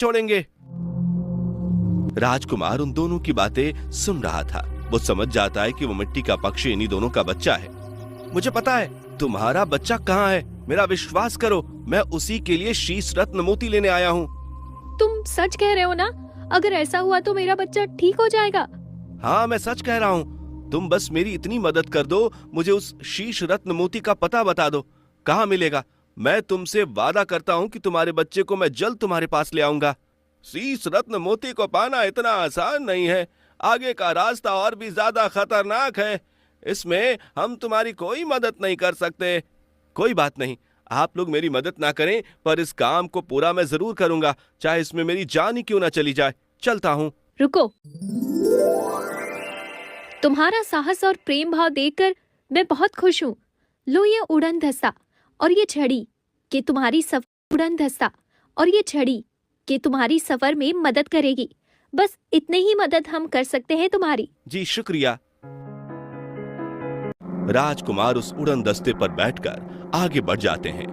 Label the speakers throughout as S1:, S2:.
S1: छोड़ेंगे। राजकुमार उन दोनों की बातें सुन रहा था। वो समझ जाता है कि वो मिट्टी का पक्षी इन्हीं दोनों का बच्चा है। मुझे पता है तुम्हारा बच्चा कहाँ है, मेरा विश्वास करो, मैं उसी के लिए शीश रत्न मोती लेने आया हूँ।
S2: तुम सच कह रहे हो ना? अगर ऐसा हुआ तो मेरा बच्चा ठीक हो जाएगा।
S1: हाँ, मैं सच कह रहा हूँ। तुम बस मेरी इतनी मदद कर दो, मुझे उस शीश रत्न मोती का पता बता दो, कहाँ मिलेगा। मैं तुमसे वादा करता हूँ कि तुम्हारे बच्चे को मैं जल्द तुम्हारे पास ले आऊंगा। शीश रत्न मोती को पाना इतना आसान नहीं है, आगे का रास्ता और भी ज्यादा खतरनाक है। इसमें हम तुम्हारी कोई मदद नहीं कर सकते। कोई बात नहीं, आप लोग मेरी मदद ना करें, पर इस काम को पूरा मैं जरूर करूंगा, चाहे इसमें मेरी जान ही क्यों ना चली जाए। चलता हूँ।
S2: रुको, तुम्हारा साहस और प्रेम भाव देखकर मैं बहुत खुश हूँ। लो ये उड़न धस्ता और ये छड़ी कि तुम्हारी सफर में मदद करेगी। बस इतने ही मदद हम कर सकते हैं तुम्हारी।
S1: जी शुक्रिया। राजकुमार उस उड़न दस्ते पर बैठकर आगे बढ़ जाते हैं।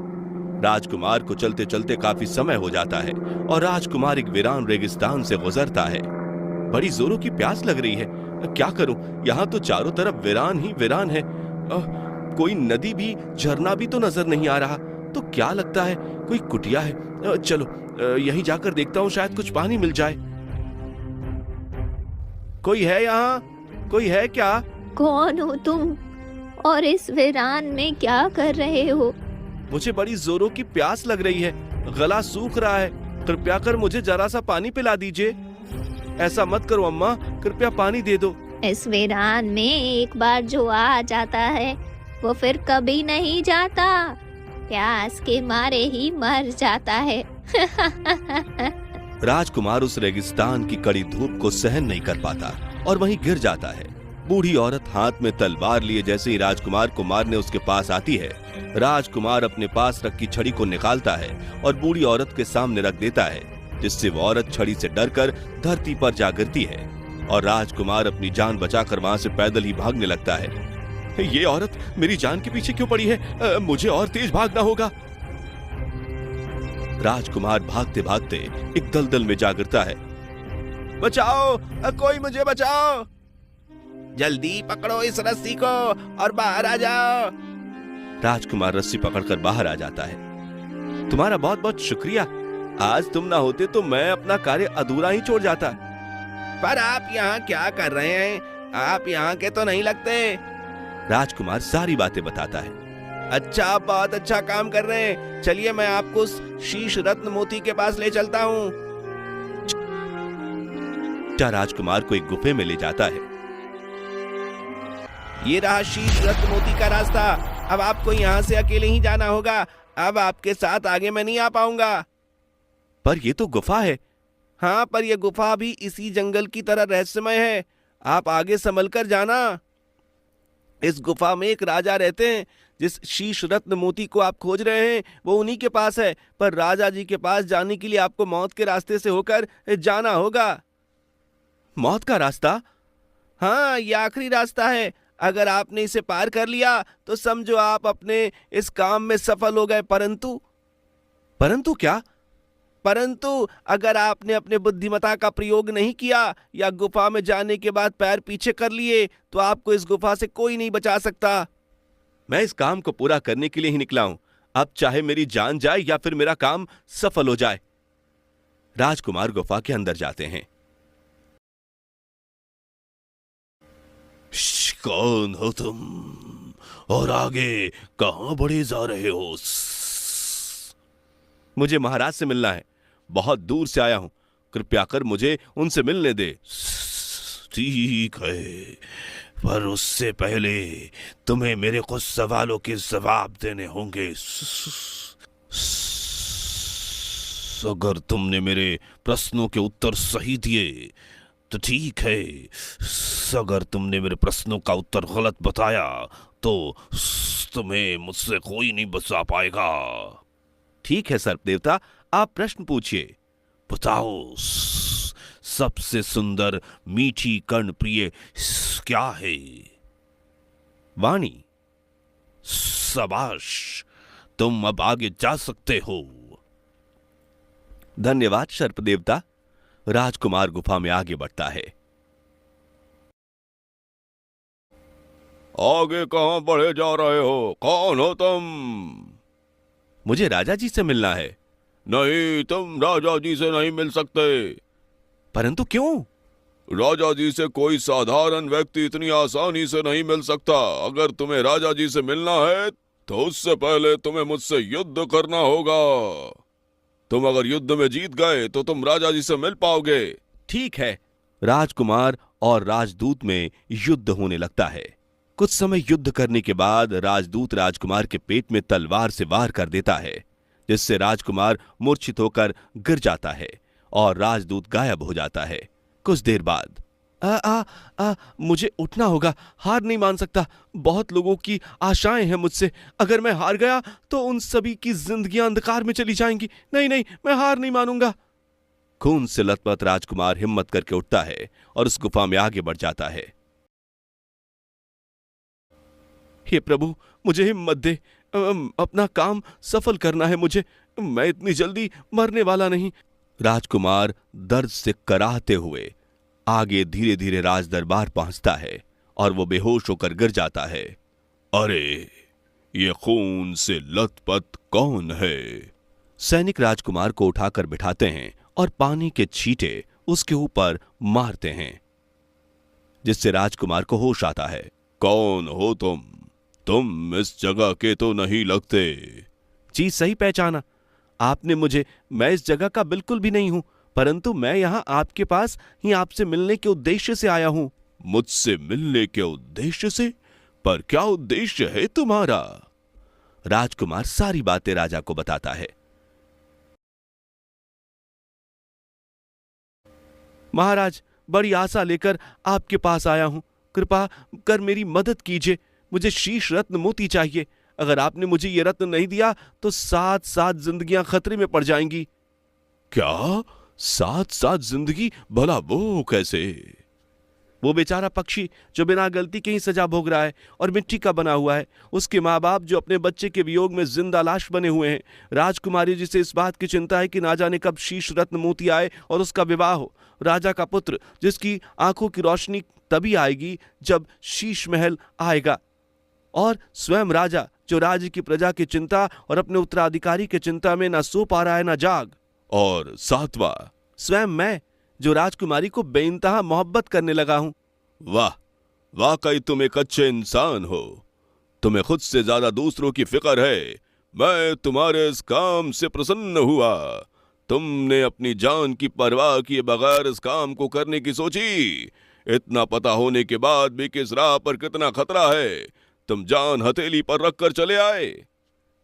S1: राजकुमार को चलते चलते काफी समय हो जाता है और राजकुमार एक वीरान रेगिस्तान से गुजरता है। बड़ी जोरों की प्यास लग रही है, क्या करूं, यहाँ तो चारों तरफ वीरान ही वीरान है। कोई नदी भी, झरना भी तो नजर नहीं आ रहा। तो क्या लगता है कोई कुटिया है। चलो यहीं जाकर देखता हूँ, शायद कुछ पानी मिल जाए। कोई है यहाँ? कोई है क्या?
S2: कौन हो तुम और इस वीरान में क्या कर रहे हो?
S1: मुझे बड़ी जोरों की प्यास लग रही है, गला सूख रहा है, कृपया कर मुझे जरा सा पानी पिला दीजिए। ऐसा मत करो अम्मा, कृपया पानी दे दो।
S2: इस वीरान में एक बार जो आ जाता है वो फिर कभी नहीं जाता, प्यास के मारे ही मर जाता है।
S1: राजकुमार उस रेगिस्तान की कड़ी धूप को सहन नहीं कर पाता और वहीं गिर जाता है। बूढ़ी औरत हाथ में तलवार लिए जैसे ही राजकुमार को मारने उसके पास आती है, राजकुमार अपने पास रखी छड़ी को निकालता है और बूढ़ी औरत के सामने रख देता है, जिससे वो औरत छड़ी से डरकर धरती पर जा गिरती है और राजकुमार अपनी जान बचाकर वहां से पैदल ही भागने लगता है। ये औरत मेरी जान के पीछे क्यों पड़ी है? मुझे और तेज भागना होगा। राजकुमार भागते भागते एक दलदल में जा गिरता है। बचाओ, कोई मुझे बचाओ, जल्दी पकड़ो इस रस्सी को और बाहर आ जाओ। राजकुमार रस्सी पकड़कर बाहर आ जाता है। तुम्हारा बहुत बहुत शुक्रिया, आज तुम ना होते तो मैं अपना कार्य अधूरा ही छोड़ जाता। पर आप यहाँ क्या कर रहे हैं? आप यहाँ के तो नहीं लगते। राजकुमार सारी बातें बताता है। अच्छा, आप बहुत अच्छा काम कर रहे हैं, चलिए मैं आपको उस शीश रत्न मोती के पास ले चलता हूँ। राजकुमार को एक गुफे में ले जाता है। ये रहा शीश रत्न मोती का रास्ता, अब आपको यहाँ से अकेले ही जाना होगा, अब आपके साथ आगे मैं नहीं आ पाऊंगा। पर ये तो गुफा है। हाँ, पर यह गुफा भी इसी जंगल की तरह रहस्यमय है, आप आगे संभल कर जाना। इस गुफा में एक राजा रहते हैं, जिस शीश रत्न मोती को आप खोज रहे हैं वो उन्हीं के पास है, पर राजा जी के पास जाने के लिए आपको मौत के रास्ते से होकर जाना होगा। मौत का रास्ता? हाँ, ये आखिरी रास्ता है, अगर आपने इसे पार कर लिया तो समझो आप अपने इस काम में सफल हो गए। परंतु क्या? परंतु अगर आपने अपने बुद्धिमता का प्रयोग नहीं किया या गुफा में जाने के बाद पैर पीछे कर लिए तो आपको इस गुफा से कोई नहीं बचा सकता। मैं इस काम को पूरा करने के लिए ही निकला हूं, अब चाहे मेरी जान जाए या फिर मेरा काम सफल हो जाए। राजकुमार गुफा के अंदर जाते हैं। कौन हो तुम और आगे कहां बढ़े जा रहे हो? मुझे महाराज से मिलना है, बहुत दूर से आया हूं, कृपया कर मुझे उनसे मिलने दे। ठीक है, पर उससे पहले तुम्हें मेरे कुछ सवालों के जवाब देने होंगे। अगर तुमने मेरे प्रश्नों के उत्तर सही दिए तो ठीक है, अगर तुमने मेरे प्रश्नों का उत्तर गलत बताया तो तुम्हें मुझसे कोई नहीं बचा पाएगा। ठीक है सर्पदेवता, आप प्रश्न पूछिए। बताओ, सबसे सुंदर मीठी कर्णप्रिय क्या है? वाणी। शाबाश, तुम अब आगे जा सकते हो। धन्यवाद सर्प देवता। राजकुमार गुफा में आगे बढ़ता है। आगे कहां बढ़े जा रहे हो? कौन हो तुम? मुझे राजा जी से मिलना है। नहीं, तुम राजा जी से नहीं मिल सकते। परंतु क्यों? राजा जी से कोई साधारण व्यक्ति इतनी आसानी से नहीं मिल सकता। अगर तुम्हें राजा जी से मिलना है तो उससे पहले तुम्हें मुझसे युद्ध करना होगा। तुम अगर युद्ध में जीत गए तो तुम राजा जी से मिल पाओगे। ठीक है। राजकुमार और राजदूत में युद्ध होने लगता है। कुछ समय युद्ध करने के बाद राजदूत राजकुमार के पेट में तलवार से वार कर देता है, जिससे राजकुमार मूर्छित होकर गिर जाता है और राजदूत गायब हो जाता है। कुछ देर बाद मुझे उठना होगा। हार नहीं मान सकता। बहुत लोगों की आशाएं हैं मुझसे। अगर मैं हार गया तो उन सभी की जिंदगियां अंधकार में चली जाएंगी। नहीं नहीं, मैं हार नहीं मानूंगा। खून से लथपथ राजकुमार हिम्मत करके उठता है और उस गुफा में आगे बढ़ जाता है। हे प्रभु, मुझे हिम्मत दे। अपना काम सफल करना है मुझे। मैं इतनी जल्दी मरने वाला नहीं। राजकुमार दर्द से कराहते हुए आगे धीरे धीरे राज दरबार पहुंचता है और वो बेहोश होकर गिर जाता है। अरे, ये खून से लथपथ कौन है? सैनिक राजकुमार को उठाकर बिठाते हैं और पानी के छींटे उसके ऊपर मारते हैं, जिससे राजकुमार को होश आता है। कौन हो तुम? तुम इस जगह के तो नहीं लगते। जी, सही पहचाना आपने मुझे। मैं इस जगह का बिल्कुल भी नहीं हूं, परंतु मैं यहां आपके पास ही आपसे मिलने के उद्देश्य से आया हूं। मुझसे मिलने के उद्देश्य से? पर क्या उद्देश्य है तुम्हारा? राजकुमार सारी बातें राजा को बताता है। महाराज, बड़ी आशा लेकर आपके पास आया हूं। कृपा कर मेरी मदद कीजिए। मुझे शीश रत्न मोती चाहिए। अगर आपने मुझे यह रत्न नहीं दिया तो 7 जिंदगियां खतरे में पड़ जाएंगी। क्या? 7 जिंदगी? भला वो कैसे? वो बेचारा पक्षी जो बिना गलती के ही सजा भोग रहा है और मिट्टी का बना हुआ है। उसके माँ बाप जो अपने बच्चे के वियोग में जिंदा लाश बने हुए हैं। राजकुमारी जी से इस बात की चिंता है कि ना जाने कब शीश रत्न मोती आए और उसका विवाह हो। राजा का पुत्र जिसकी आंखों की रोशनी तभी आएगी जब शीश महल आएगा। और स्वयं राजा जो राज्य की प्रजा की चिंता और अपने उत्तराधिकारी की चिंता में ना सो पा रहा है ना जाग। और 7वां स्वयं मैं जो राजकुमारी को बेइंतहा मोहब्बत करने लगा हूं। वाह, वाकई तुम एक अच्छे इंसान हो। तुम्हें खुद से ज्यादा दूसरों की फिक्र है। मैं तुम्हारे इस काम से प्रसन्न हुआ। तुमने अपनी जान की परवाह किए बगैर इस काम को करने की सोची। इतना पता होने के बाद भी कि इस राह पर कितना खतरा है, तुम जान हथेली पर रखकर चले आए।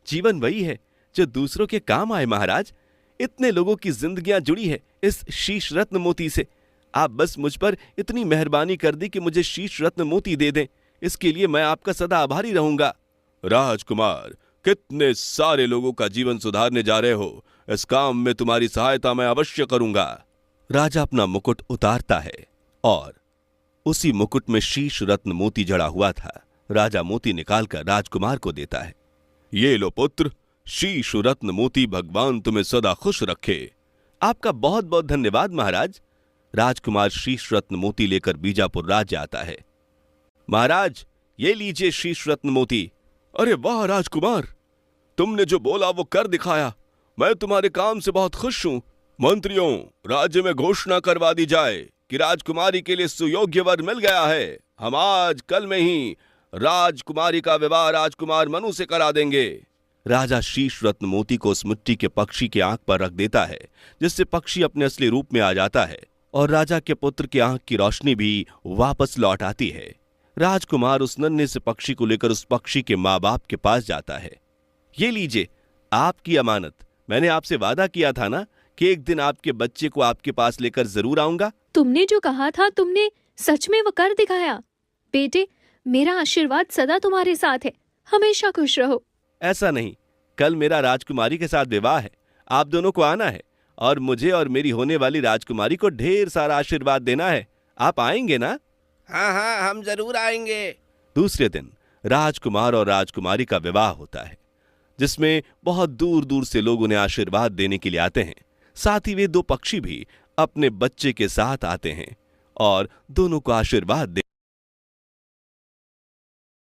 S1: जीवन वही है जो दूसरों के काम आए महाराज। इतने लोगों की जिंदगियां जुड़ी है इस शीश रत्न मोती से। आप बस मुझ पर इतनी मेहरबानी कर दी कि मुझे शीश रत्न मोती दे दें। इसके लिए मैं आपका सदा आभारी रहूंगा। राजकुमार, कितने सारे लोगों का जीवन सुधारने जा रहे हो। इस काम में तुम्हारी सहायता मैं अवश्य करूंगा। राजा अपना मुकुट उतारता है और उसी मुकुट में शीश रत्न मोती जड़ा हुआ था। राजा मोती निकालकर राजकुमार को देता है। ये लो पुत्र, शीश रत्न मोती। भगवान तुम्हें सदा खुश रखे। आपका बहुत बहुत धन्यवाद महाराज। राजकुमार शीश रत्न मोती लेकर बीजापुर राज्य आता है। महाराज, ये लीजिए शीश रत्न मोती। अरे वाह राजकुमार, तुमने जो बोला वो कर दिखाया। मैं तुम्हारे काम से बहुत खुश हूं। मंत्रियों, राज्य में घोषणा करवा दी जाए कि राजकुमारी के लिए सुयोग्य वर मिल गया है। हम आज कल में ही राजकुमारी का विवाह राजकुमार मनु से करा देंगे। राजा शीश रत्न मोती को उस मिट्टी के पक्षी की आंख पर रख देता है, जिससे पक्षी अपने असली रूप में आ जाता है और राजा के पुत्र की आंख की रोशनी भी वापस लौट आती है। राजकुमार उस नन्हे से पक्षी को लेकर उस पक्षी के माँ बाप के पास जाता है। ये लीजिए आपकी अमानत। मैंने आपसे वादा किया था ना कि एक दिन आपके बच्चे को आपके पास लेकर जरूर आऊंगा।
S3: तुमने जो कहा था तुमने सच में वो कर दिखाया। बेटे, मेरा आशीर्वाद सदा तुम्हारे साथ है। हमेशा खुश रहो।
S1: ऐसा नहीं, कल मेरा राजकुमारी के साथ विवाह है। आप दोनों को आना है और मुझे और मेरी होने वाली राजकुमारी को ढेर सारा आशीर्वाद देना है। आप आएंगे ना? हाँ हाँ, हम जरूर आएंगे। दूसरे दिन राजकुमार और राजकुमारी का विवाह होता है, जिसमें बहुत दूर दूर से लोग उन्हें आशीर्वाद देने के लिए आते हैं। साथ ही वे दो पक्षी भी अपने बच्चे के साथ आते हैं और दोनों को आशीर्वाद